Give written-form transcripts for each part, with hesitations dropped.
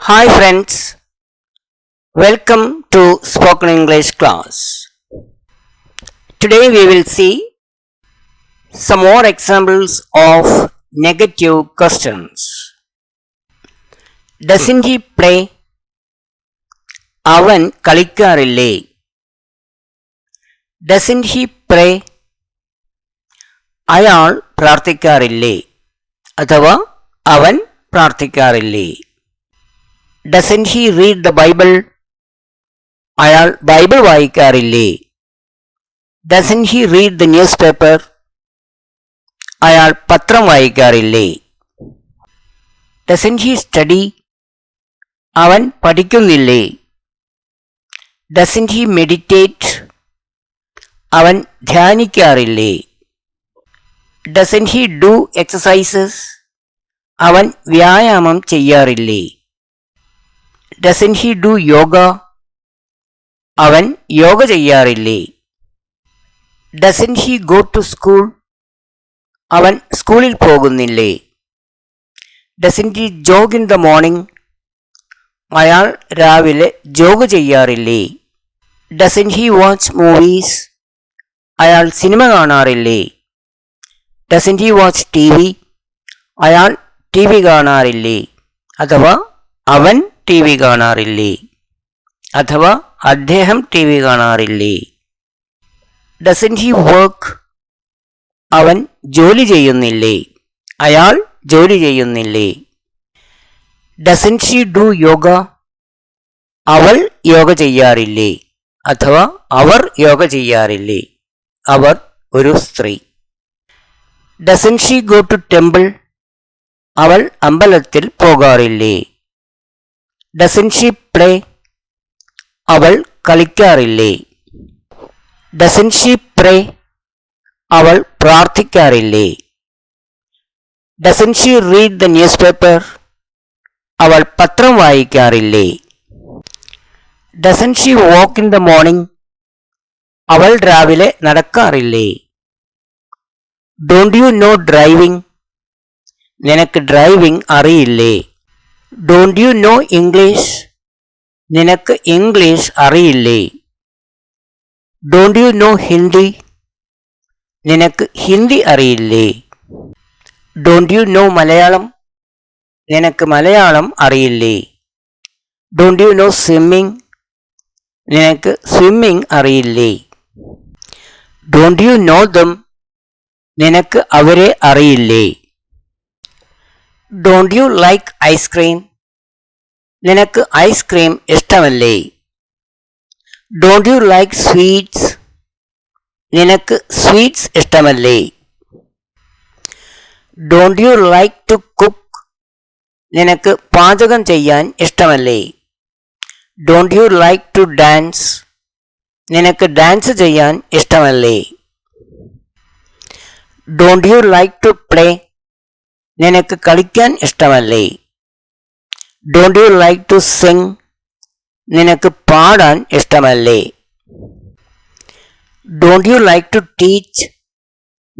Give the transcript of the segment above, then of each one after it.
Hi friends, welcome to Spoken English class. Today we will see some more examples of negative questions. Doesn't he play? അവൻ കളിക്കാറില്ലേ? Doesn't he pray? അയാൾ പ്രാർത്ഥിക്കാറില്ലേ? അഥവാ അവൻ പ്രാർത്ഥിക്കാറില്ലേ? Doesn't he read the Bible? അയാൾ Bible വായിക്കാറില്ലേ? Doesn't he read the newspaper? അയാൾ പത്രം വായിക്കാറില്ലേ? Doesn't he study? അവൻ പഠിക്കുന്നില്ലേ? Doesn't he meditate? അവൻ ധ്യാനിക്കാറില്ലേ? Doesn't he do exercises? അവൻ വ്യായാമം ചെയ്യാറില്ലേ? Doesn't he do yoga? അവൻ yoga ചെയ്യാറില്ലേ? Doesn't he go to school? അവൻ സ്കൂളിൽ പോകുന്നില്ലേ? Doesn't he jog in the morning? അയാൾ രാവിലെ ജോഗ് ചെയ്യാറില്ലേ? Doesn't he watch movies? അയാൾ സിനിമ കാണാറില്ലേ? Doesn't he watch TV? അയാൾ TV കാണാറില്ലേ? അഥവാ അവൻ TV കാണാറില്ലേ? അഥവാ അദ്ദേഹം TV കാണാറില്ലേ? Doesn't he work? അവൻ ജോലി ചെയ്യുന്നില്ലേ? അയാൾ ജോലി ചെയ്യുന്നില്ലേ? Doesn't she do yoga? അവൾ യോഗ ചെയ്യാറില്ലേ? അഥവാ അവർ യോഗ ചെയ്യാറില്ലേ? അവർ ഒരു സ്ത്രീ. Doesn't she go to temple? അവൾ അമ്പലത്തിൽ പോകാറില്ലേ? Doesn't she play? അവൾ കളിക്കാറില്ലേ? Doesn't she pray? അവൾ പ്രാർത്ഥിക്കാറില്ലേ? Doesn't she read the newspaper? അവൾ പത്രം വായിക്കാറില്ലേ? Doesn't she walk in the morning? അവൾ രാവിലെ നടക്കാറില്ലേ? Don't you know driving? നിനക്ക് ഡ്രൈവിംഗ് അറിയില്ലേ? Don't you know English? നിനക്ക് ഇംഗ്ലീഷ് അറിയില്ലേ? Don't you know Hindi? നിനക്ക് ഹിന്ദി അറിയില്ലേ? Don't you know Malayalam? നിനക്ക് മലയാളം അറിയില്ലേ? Don't you know swimming? നിനക്ക് സ്വിമ്മിംഗ് അറിയില്ലേ? Don't you know them? നിനക്ക് അവരെ അറിയില്ലേ? Don't you like ice cream? നിനക്ക് ഐസ്ക്രീം ഇഷ്ടമല്ലേ? Don't you like sweets? നിനക്ക് സ്വീറ്റ്സ് ഇഷ്ടമല്ലേ? Don't you like to cook? നിനക്ക് പാചകം ചെയ്യാൻ ഇഷ്ടമല്ലേ? Don't you like to dance? നിനക്ക് ഡാൻസ് ചെയ്യാൻ ഇഷ്ടമല്ലേ? Don't you like to play? നിനക്ക് കളിക്കാൻ ഇഷ്ടമല്ലേ? Don't you like to sing? നിനക്ക് പാടാൻ ഇഷ്ടമല്ലേ? Don't you like to teach?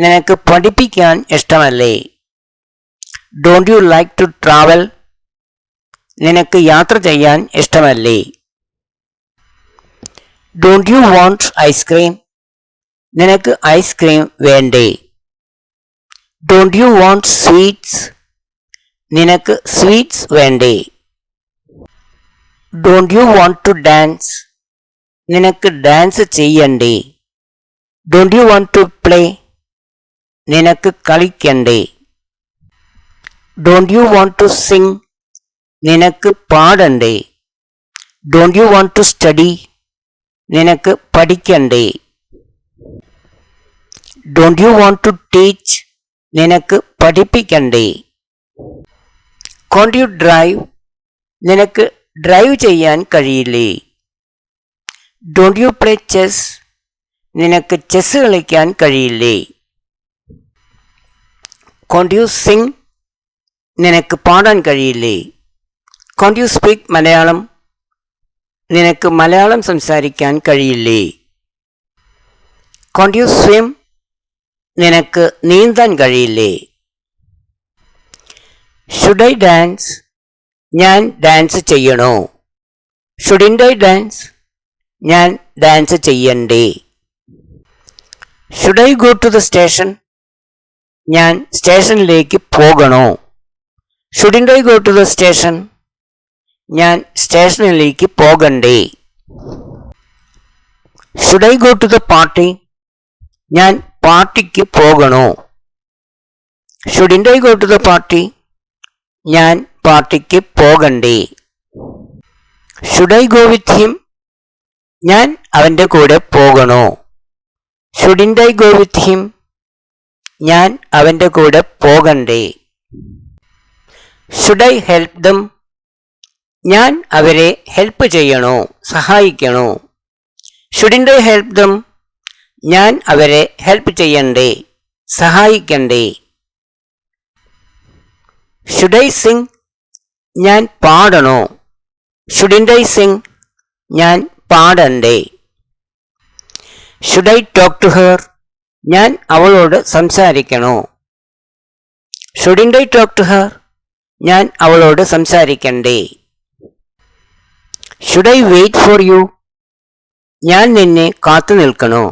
നിനക്ക് പഠിപ്പിക്കാൻ ഇഷ്ടമല്ലേ? Don't you like to travel? നിനക്ക് യാത്ര ചെയ്യാൻ ഇഷ്ടമല്ലേ? Don't you want ice cream? നിനക്ക് ഐസ്ക്രീം വേണ്ടേ? Don't you want sweets? നിനക്ക് സ്വീറ്റ്സ് വേണ്ടേ? Don't you want to dance? നിനക്ക് ഡാൻസ് ചെയ്യണ്ടേ? Don't you want to play? നിനക്ക് കളിക്കണ്ടേ? Don't you want to sing? നിനക്ക് പാടണ്ടേ? Don't you want to study? നിനക്ക് പഠിക്കണ്ടേ? Don't you want to teach? നിനക്ക് പഠിപ്പിക്കണ്ടേ? Can't you drive? നിനക്ക് ഡ്രൈവ് ചെയ്യാൻ കഴിയില്ലേ? Don't you play chess? നിനക്ക് ചെസ് കളിക്കാൻ കഴിയില്ലേ? Can't you sing? നിനക്ക് പാടാൻ കഴിയില്ലേ? Can't you speak Malayalam? നിനക്ക് മലയാളം സംസാരിക്കാൻ കഴിയില്ലേ? Can't you swim? നിനക്ക് നീന്താൻ കഴിയില്ലേ? Should I dance? ഞാൻ ഡാൻസ് ചെയ്യണോ? Shouldn't I dance? ഞാൻ ഡാൻസ് ചെയ്യണ്ടേ? Should I go to the station? ഞാൻ സ്റ്റേഷനിലേക്ക് പോകണോ? Shouldn't I go to the station? ഞാൻ സ്റ്റേഷനിലേക്ക് പോകണ്ടേ? Should I go to the party? ഞാൻ പാർട്ടിക്ക് പോകണോ? Shouldn't I go to the party? ഞാൻ പാർട്ടിക്ക് പോകണ്ടേ? Should I go with him? ഞാൻ അവൻ്റെ കൂടെ പോകണോ? Shouldn't I go with him? ഞാൻ അവൻ്റെ കൂടെ പോകണ്ടേ? Should I help them? ഞാൻ അവരെ ഹെൽപ്പ് ചെയ്യണോ, സഹായിക്കണോ? Shouldn't I help them? ഞാൻ അവരെ ഹെൽപ്പ് ചെയ്യണ്ടേ, സഹായിക്കണ്ടേ? Should I sing? ഞാൻ പാടണോ? ഷുഡിൻ്റ് ഐ സിംഗ്? ഞാൻ പാടണ്ടേ? Should I talk to her? ഞാൻ അവളോട് സംസാരിക്കണോ? Shouldn't I talk to her? ഞാൻ അവളോട് സംസാരിക്കണ്ടേ? Should I wait for you? ഞാൻ നിന്നെ കാത്തു നിൽക്കണോ?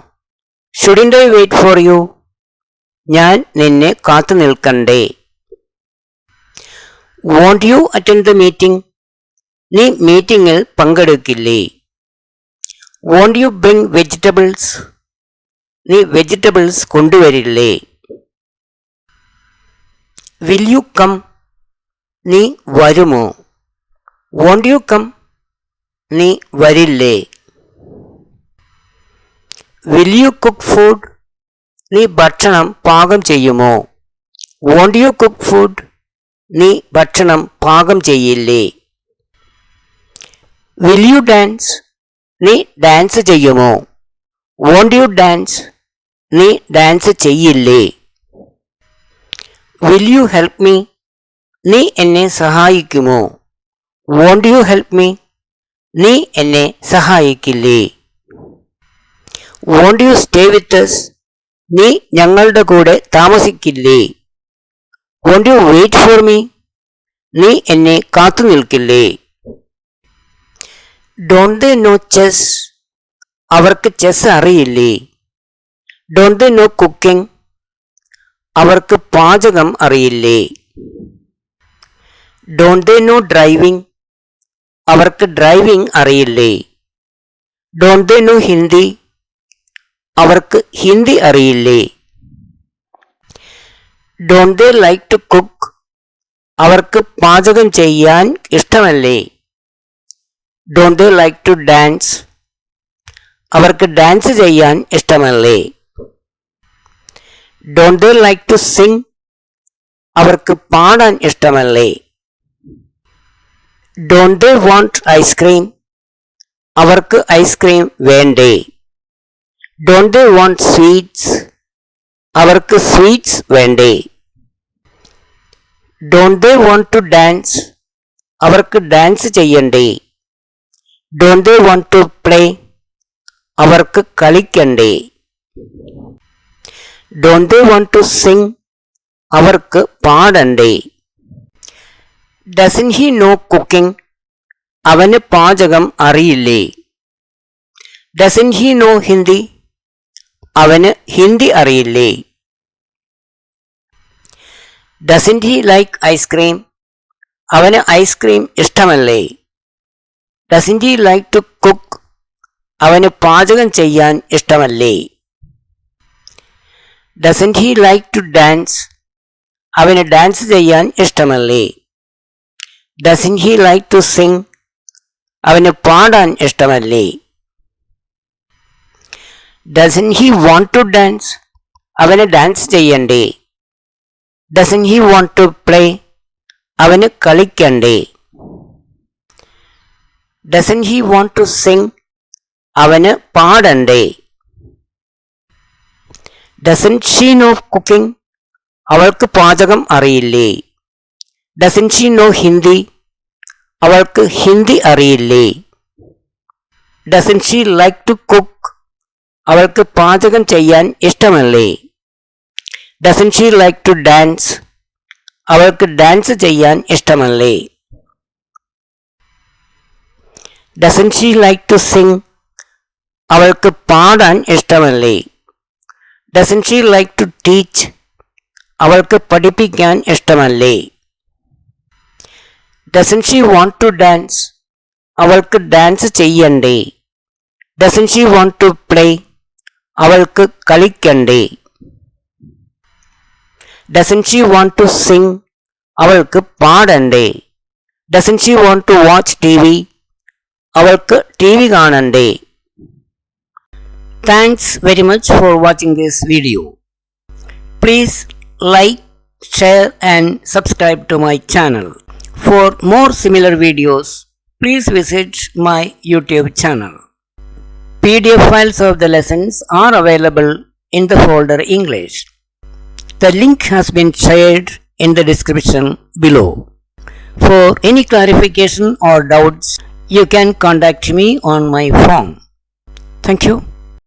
Shouldn't I wait for you? ഞാൻ നിന്നെ കാത്തു നിൽക്കണ്ടേ? Won't you attend the meeting? നീ മീറ്റിംഗിൽ പങ്കെടുക്കില്ലേ? Won't you bring vegetables? നീ വെജിറ്റബിൾസ് കൊണ്ടുവരില്ലേ? Will you come? നീ വരുമോ? Won't you come? നീ വരില്ലേ? Will you cook food? നീ ഭക്ഷണം പാകം ചെയ്യുമോ? Won't you cook food? നീ ഭക്ഷണം പാകം ചെയ്യില്ലേ? Will you dance? നീ ഡാൻസ് ചെയ്യുമോ? Won't you dance? നീ ഡാൻസ് ചെയ്യില്ലേ? Will you help me? നീ എന്നെ സഹായിക്കുമോ? Won't you help me? നീ എന്നെ സഹായിക്കില്ലേ? Won't you stay with us? നീ ഞങ്ങളുടെ കൂടെ താമസിക്കില്ലേ? Won't you wait for me? നീ എന്നെ കാത്തു നിൽക്കില്ലേ? Don't they know chess? അവർക്ക് ചെസ് അറിയില്ലേ? Don't they know cooking? അവർക്ക് പാചകം അറിയില്ലേ? Don't they no driving? അവർക്ക് ഡ്രൈവിംഗ് അറിയില്ലേ? Don't they know Hindi? അവർക്ക് ഹിന്ദി അറിയില്ലേ? Don't they like to cook? അവർക്ക് പാചകം ചെയ്യാൻ ഇഷ്ടമല്ലേ? Don't they like to dance? അവർക്ക് ഡാൻസ് ചെയ്യാൻ ഇഷ്ടമല്ലേ? Don't they like to sing? അവർക്ക് പാടാൻ ഇഷ്ടമല്ലേ? Don't they want ice cream? അവർക്ക് ഐസ്ക്രീം വേണ്ടേ? Don't they want sweets? അവർക്ക് സ്വീറ്റ്സ് വേണ്ടേ? Don't they want to dance? അവർക്ക് ഡാൻസ് ചെയ്യണ്ടേ? Don't they want to play? അവർക്ക് കളിക്കണ്ടേ? Don't they want to sing? അവർക്ക് പാടണ്ടേ? Doesn't he know cooking? അവന് പാചകം അറിയില്ലേ? Doesn't he know Hindi? അവന് ഹിന്ദി അറിയില്ലേ? Doesn't he like ice cream? അവന് ഐസ്ക്രീം ഇഷ്ടമല്ലേ? Doesn't he like to cook? അവന് പാചകം ചെയ്യാൻ ഇഷ്ടമല്ലേ? Doesn't he like to dance? അവന് ഡാൻസ് ചെയ്യാൻ ഇഷ്ടമല്ലേ? Doesn't he like to sing? അവന് പാടാൻ ഇഷ്ടമല്ലേ? Doesn't he want to dance? അവന് ഡാൻസ് ചെയ്യണ്ടേ? Doesn't he want to play? അവന് കളിക്കണ്ടേ? Doesn't he want to sing? അവന് പാടണ്ടേ? Doesn't she know cooking? അവൾക്ക് പാചകം അറിയില്ലേ? Doesn't she know Hindi? അവൾക്ക് ഹിന്ദി അറിയില്ലേ? Doesn't she like to cook? അവൾക്ക് പാചകം ചെയ്യാൻ ഇഷ്ടമല്ലേ? Doesn't she like to dance? അവൾക്ക് ഡാൻസ് ചെയ്യാൻ ഇഷ്ടമല്ലേ? Doesn't she like to sing? അവൾക്ക് പാടാൻ ഇഷ്ടമല്ലേ? Doesn't she like to teach? അവൾക്ക് പഠിപ്പിക്കാൻ ഇഷ്ടമല്ലേ? Doesn't she want to dance? അവൾക്ക് ഡാൻസ് ചെയ്യണ്ടേ? Doesn't she want to play? അവൾക്ക് കളിക്കണ്ടേ? Doesn't she want to sing? അവൾക്ക് പാടണ്ടേ? Doesn't she want to watch TV? അവൾക്ക് TV കാണണ്ടേ? Thanks very much for watching this video. Please like, share and subscribe to my channel. For more similar videos, please visit my YouTube channel. PDF files of the lessons are available in the folder English. The link has been shared in the description below. For any clarification or doubts, you can contact me on my phone. Thank you.